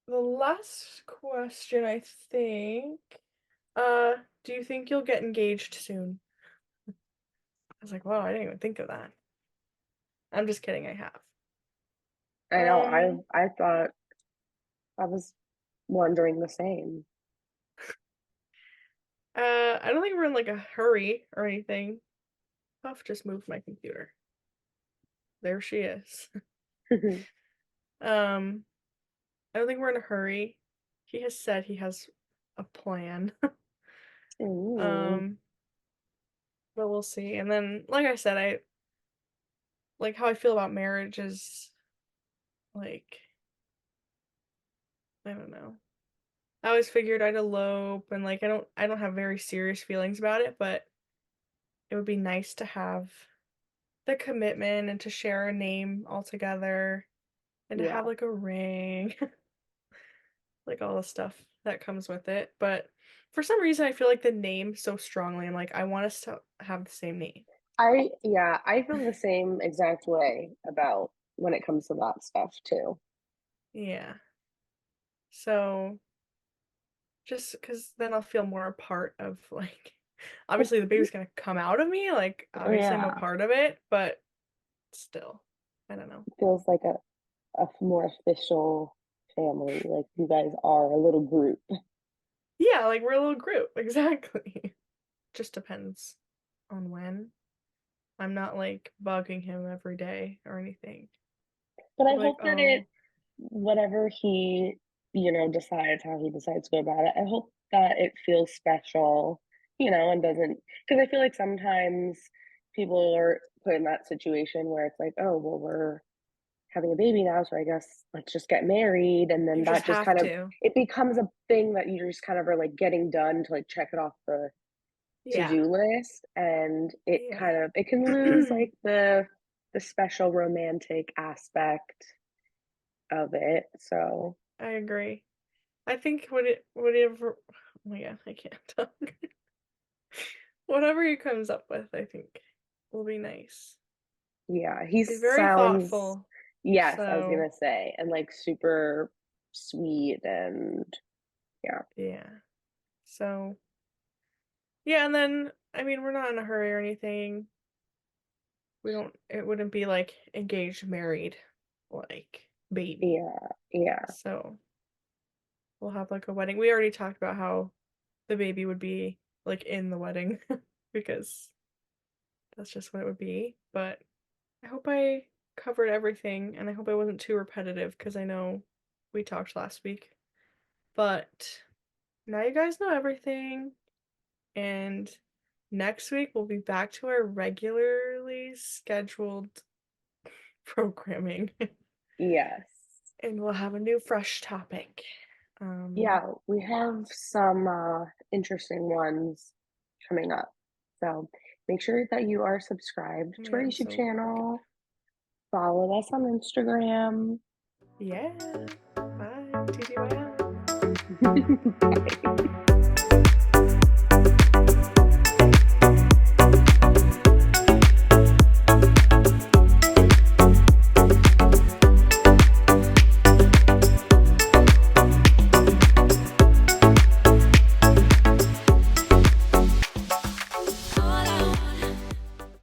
the last question I think do you think you'll get engaged soon? I was like, wow, I didn't even think of that. I'm just kidding, I have. I know, Um I thought, I was wondering the same. I don't think we're in like a hurry or anything. Puff just moved my computer. There she is. Um, I don't think we're in a hurry. He has said he has a plan. Ooh. Um, but we'll see. And then, like I said, I like how I feel about marriage is like, I don't know. I always figured I'd elope and like I don't have very serious feelings about it, but it would be nice to have the commitment and to share a name all together and to have Yeah. like a ring. like all the stuff that comes with it. But for some reason, I feel like the name so strongly. I'm like, I want us to have the same name. I feel the same exact way about when it comes to that stuff too. Yeah. So just because then I'll feel more a part of like, obviously the baby's gonna come out of me. Like, obviously I'm a Yeah, part of it, but still, I don't know. it feels like a more official family. Like you guys are a little group. Yeah, like we're a little group. Exactly. Just depends on when. I'm not like bugging him every day or anything. But I'll I be like, hope that oh, whatever he, decides how he decides to go about it, I hope that it feels special, and doesn't, because I feel like sometimes people are put in that situation where it's like, oh, well, we're having a baby now, so I guess let's just get married. And then you just that just have kind of, to. it becomes a thing that you just kind of are like getting done to like check it off the Yeah. to-do list, and Yeah. it can lose like the special romantic aspect of it. So I agree. I think whatever, oh my god, I can't talk. Whatever he comes up with, I think will be nice. yeah, he He's very sounds, thoughtful. yes, I was So, gonna say, and like super sweet, and yeah, yeah. So, yeah, and then I mean, we're not in a hurry or anything. We don't it wouldn't be like engaged, married, like baby. yeah, yeah, So, we'll have like a wedding. We already talked about how the baby would be like in the wedding because that's just what it would be. But I hope I covered everything and I hope I wasn't too repetitive because I know we talked last week. But now you guys know everything. And next week we'll be back to our regularly scheduled programming yes. and we'll have a new fresh topic. Um, Yeah, we have some interesting ones coming up. So make sure that you are subscribed oh my to our god, I'm YouTube so good. channel. Follow us on Instagram. Yeah. Bye. TTYL. Bye.